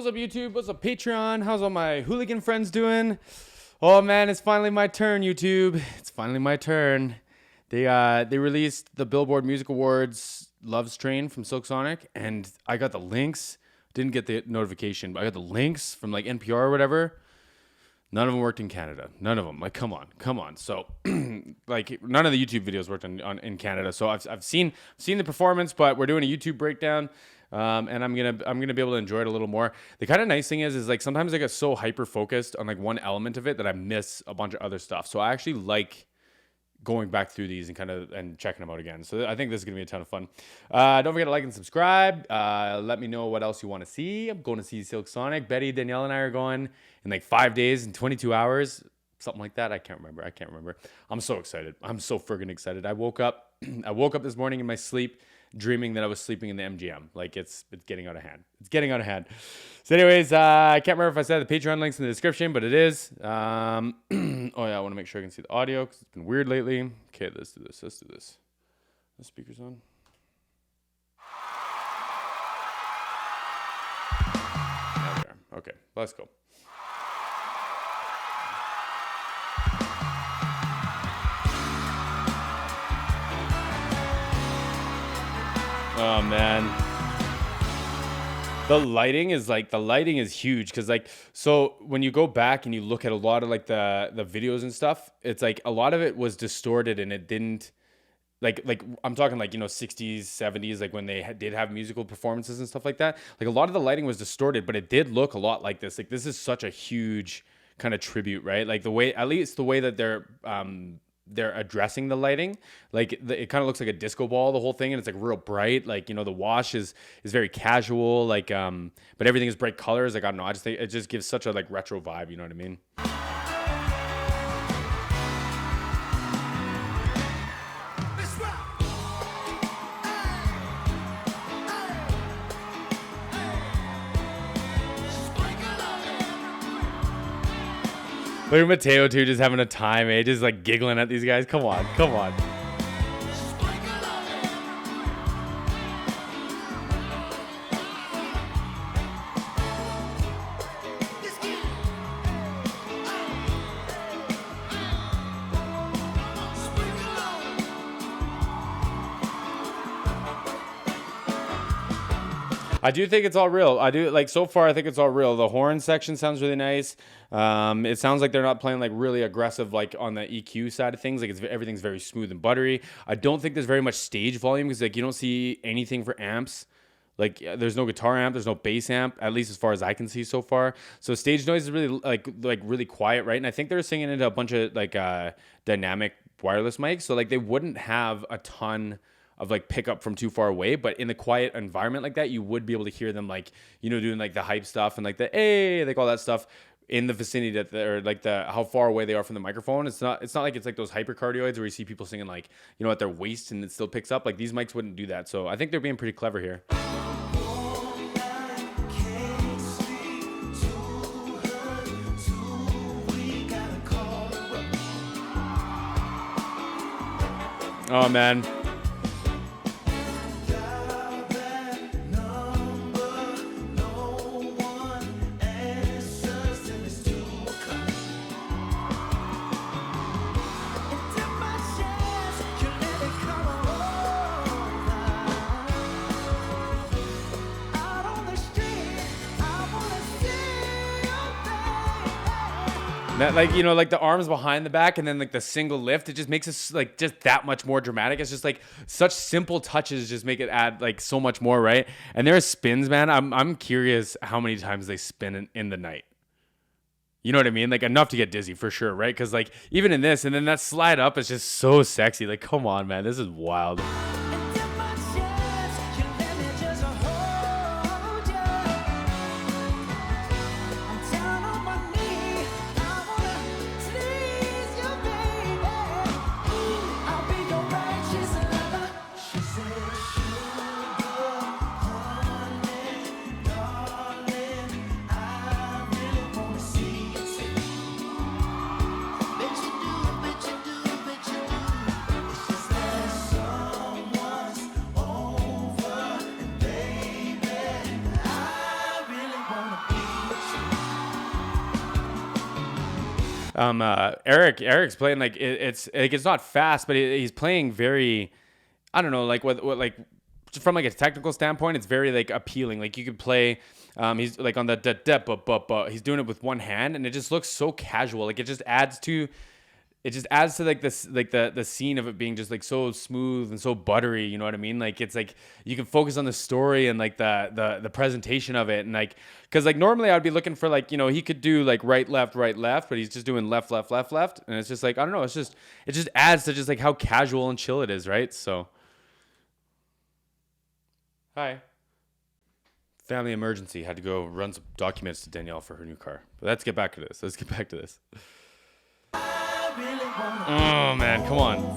What's up, YouTube? What's up, Patreon? How's all my hooligan friends doing? Oh man, it's finally my turn, YouTube. It's finally my turn. They released the Billboard Music Awards Love's Train from Silk Sonic, and I got the links. Didn't get the notification, but I got the links from like NPR or whatever. None of them worked in Canada. None of them. Like, come on. So, like, none of the YouTube videos worked in Canada. So I've seen the performance, but we're doing a YouTube breakdown, and I'm gonna be able to enjoy it a little more. The kind of nice thing is like sometimes I get so hyper focused on like one element of it that I miss a bunch of other stuff. So I actually like going back through these and checking them out again. So I think this is gonna be a ton of fun. Don't forget to like and subscribe. Let me know what else you want to see. I'm going to see Silk Sonic. Betty, Danielle, and I are going in like 5 days and 22 hours, something like that. I can't remember. I'm so excited. I'm so friggin' excited. I woke up this morning in my sleep dreaming that I was sleeping in the MGM. Like it's getting out of hand. It's getting out of hand. So anyways, I can't remember if I said the Patreon link's in the description, but it is. Oh yeah, I want to make sure I can see the audio because it's been weird lately. Okay, let's do this. The speaker's on. There we are. Okay, let's go. Oh man, the lighting is huge because like, so when you go back and you look at a lot of like the videos and stuff, it's like a lot of it was distorted and it didn't like I'm talking like, you know, 60s 70s, like when they did have musical performances and stuff like that. Like a lot of the lighting was distorted, but it did look a lot like this. Like this is such a huge kind of tribute, right? Like at least the way that they're addressing the lighting, like it kind of looks like a disco ball, the whole thing, and it's like real bright. Like, you know, the wash is very casual, like but everything is bright colors. Like I don't know, I just think it just gives such a like retro vibe, you know what I mean? Look at Mateo too, just having a time, eh? Just like giggling at these guys. Come on. I do think it's all real. So far I think it's all real. The horn section sounds really nice. It sounds like they're not playing like really aggressive like on the EQ side of things. Like everything's very smooth and buttery. I don't think there's very much stage volume because like you don't see anything for amps. Like there's no guitar amp, there's no bass amp, at least as far as I can see so far. So stage noise is really like really quiet, right? And I think they're singing into a bunch of like dynamic wireless mics. So like they wouldn't have a ton of like pickup from too far away, but in a quiet environment like that, you would be able to hear them like, you know, doing like the hype stuff and like the hey, like all that stuff in the vicinity that they're like how far away they are from the microphone. It's not like it's like those hypercardioids where you see people singing like, you know, at their waist and it still picks up. Like these mics wouldn't do that. So I think they're being pretty clever here. Oh man. That, like, you know, like the arms behind the back and then like the single lift, it just makes it like just that much more dramatic. It's just like such simple touches just make it add like so much more, right? And there are spins, man. I'm curious how many times they spin in the night. You know what I mean? Like enough to get dizzy for sure, right? Because like even in this and then that slide up is just so sexy. Like, come on, man, this is wild. Eric's playing like it's like it's not fast, but he's playing very, I don't know, like what like from like a technical standpoint, it's very like appealing. Like you could play, he's like on the he's doing it with one hand, and it just looks so casual. Like it just adds to like this like the scene of it being just like so smooth and so buttery, you know what I mean? Like it's like you can focus on the story and like the presentation of it, and like because like normally I'd be looking for like, you know, he could do like right left, but he's just doing left, and it's just like, I don't know, it just adds to just like how casual and chill it is, right? So hi. Family emergency, had to go run some documents to Danielle for her new car. But let's get back to this. Oh man, come on.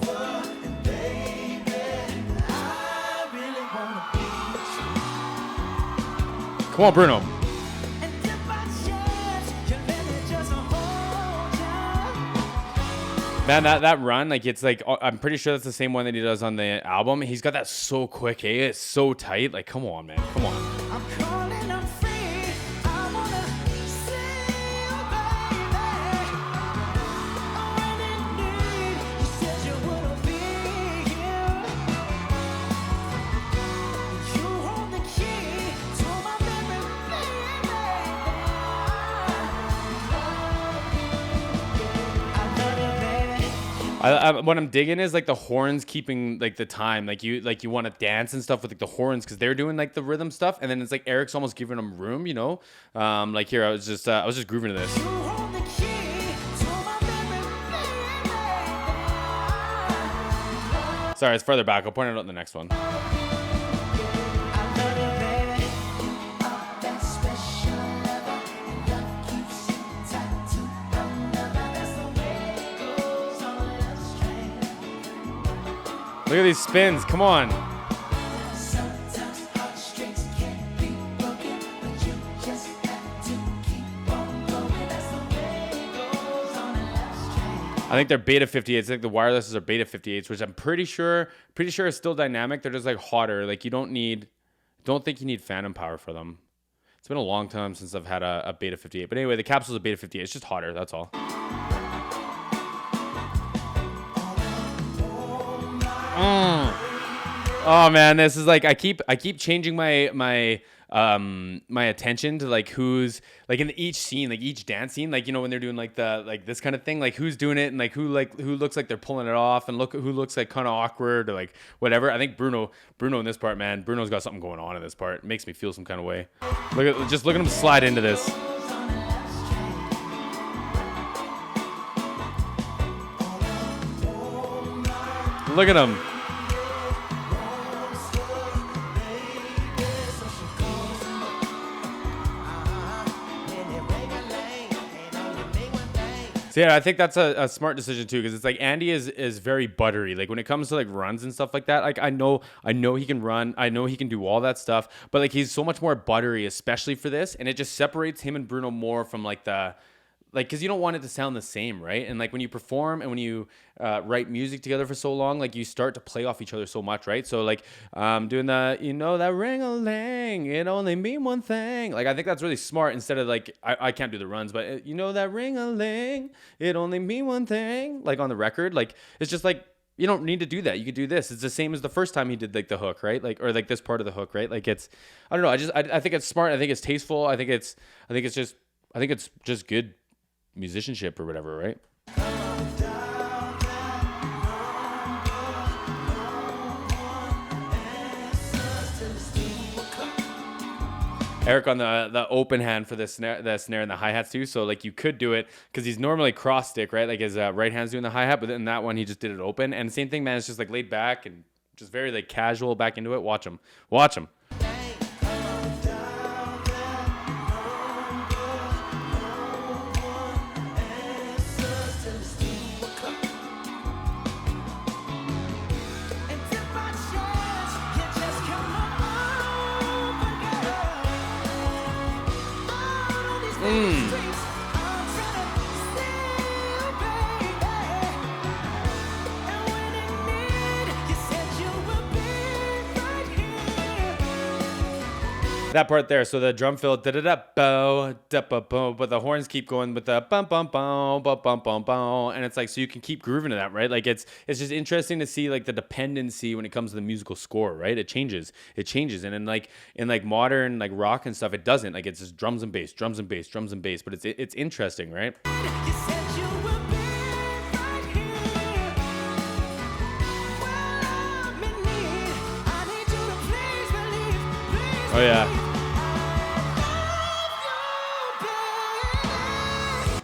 Come on, Bruno. Man, that run, like it's like I'm pretty sure that's the same one that he does on the album. He's got that so quick, eh? It's so tight. Like, come on, man. Come on. What I'm digging is like the horns keeping like the time, like you want to dance and stuff with like the horns because they're doing like the rhythm stuff, and then it's like Eric's almost giving them room, you know. Like here I was just grooving to this. Sorry, it's further back. I'll point it out in the next one. Look at these spins. Come on. I think they're beta 58s. I think the wirelesses are beta 58s, which I'm pretty sure is still dynamic. They're just like hotter. Like don't think you need phantom power for them. It's been a long time since I've had a beta 58. But anyway, the capsule's a beta 58. It's just hotter. That's all. Oh man, this is like I keep changing my attention to like who's like in each scene, like each dance scene, like, you know, when they're doing like the like this kind of thing, like who's doing it and like who looks like they're pulling it off, and who looks like kind of awkward or like whatever. I think Bruno in this part, man, Bruno's got something going on in this part. It makes me feel some kind of way. Look at him slide into this. Look at him. So yeah, I think that's a smart decision too, because it's like Andy is very buttery. Like when it comes to like runs and stuff like that, like I know he can run, I know he can do all that stuff, but like he's so much more buttery, especially for this, and it just separates him and Bruno more from like because you don't want it to sound the same, right? And like when you perform and when you write music together for so long, like you start to play off each other so much, right? So like doing the, you know, that ring-a-ling, it only mean one thing. Like I think that's really smart, instead of like, I can't do the runs, but you know that ring-a-ling, it only mean one thing. Like on the record, like it's just like, you don't need to do that. You could do this. It's the same as the first time he did like the hook, right? Like, or like this part of the hook, right? Like it's, I don't know. I think it's smart. I think it's tasteful. I think it's just good musicianship or whatever, right? Eric on the open hand for the snare and the hi-hats too. So like you could do it because he's normally cross stick, right? Like his right hand's doing the hi-hat, but in that one he just did it open. And same thing, man. It's just like laid back and just very like casual back into it. Watch him. that part there. So the drum fill, da da da bo, da ba bo, but the horns keep going with the bum bum bum bum bum bum bum, and it's like so you can keep grooving to that, right? Like it's just interesting to see like the dependency when it comes to the musical score, right? It changes, and in like modern like rock and stuff, it doesn't. Like it's just drums and bass, drums and bass, drums and bass, but it's interesting, right? Oh yeah.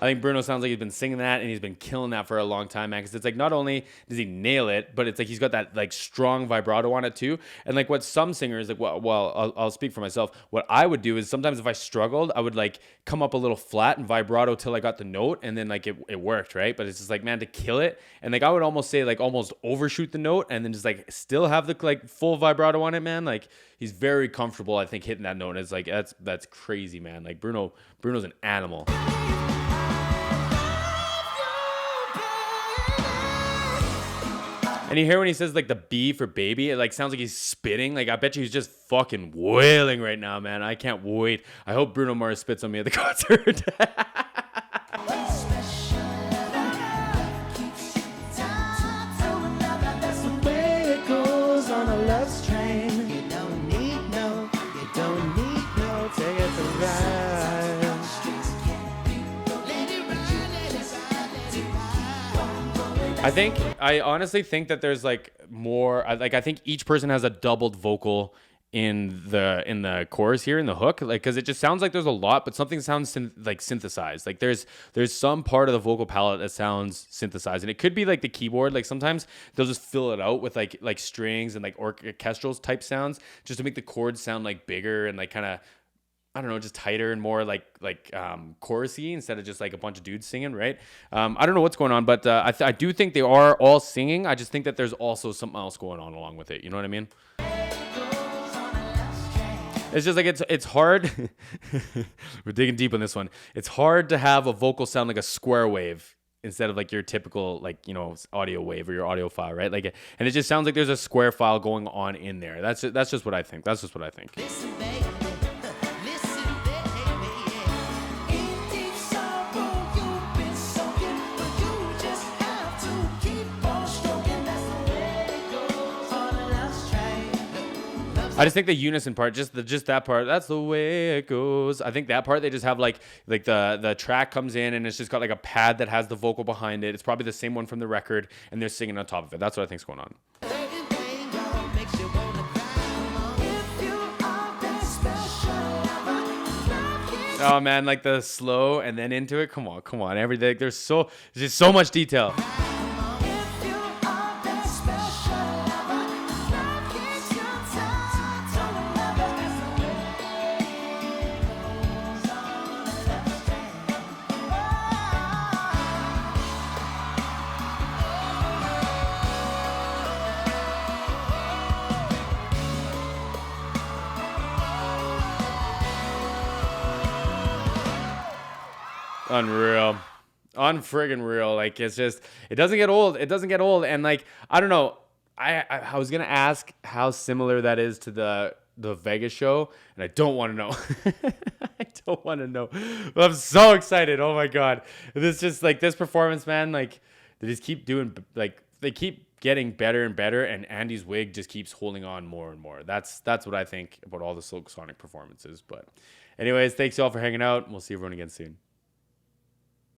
I think Bruno sounds like he's been singing that and he's been killing that for a long time, man. Because it's like not only does he nail it, but it's like he's got that like strong vibrato on it too. And like what some singers like, well, I'll speak for myself. What I would do is sometimes if I struggled, I would like come up a little flat and vibrato till I got the note, and then like it worked, right? But it's just like, man, to kill it, and like I would almost say like almost overshoot the note and then just like still have the like full vibrato on it, man. Like he's very comfortable, I think, hitting that note. And it's like that's crazy, man. Like Bruno's an animal. And you hear when he says like the B for baby, it like sounds like he's spitting. Like I bet you he's just fucking wailing right now, man. I can't wait. I hope Bruno Mars spits on me at the concert. I honestly think that there's like more. I think each person has a doubled vocal in the chorus here in the hook, like because it just sounds like there's a lot, but something sounds like synthesized. Like there's some part of the vocal palette that sounds synthesized, and it could be like the keyboard. Like sometimes they'll just fill it out with like strings and like orchestral type sounds just to make the chords sound like bigger and like kind of, I don't know, just tighter and more like chorusy instead of just like a bunch of dudes singing, right? I don't know what's going on, but I do think they are all singing. I just think that there's also something else going on along with it. You know what I mean? It's just like it's hard. We're digging deep on this one. It's hard to have a vocal sound like a square wave instead of like your typical like, you know, audio wave or your audio file, right? Like, and it just sounds like there's a square file going on in there. That's just what I think. That's just what I think. I just think the unison part, just that part, that's the way it goes. I think that part they just have like the track comes in and it's just got like a pad that has the vocal behind it. It's probably the same one from the record, and they're singing on top of it. That's what I think's going on. Oh man, like the slow and then into it. Come on. Everything there's just so much detail. Unreal. Unfriggin' real. Like it's just, it doesn't get old. And like, I don't know. I was gonna ask how similar that is to the Vegas show, and I don't want to know. I don't want to know. But I'm so excited. Oh my god. This just like this performance, man, like they just keep doing like they keep getting better and better, and Andy's wig just keeps holding on more and more. That's what I think about all the Silk Sonic performances. But anyways, thanks y'all for hanging out. We'll see everyone again soon.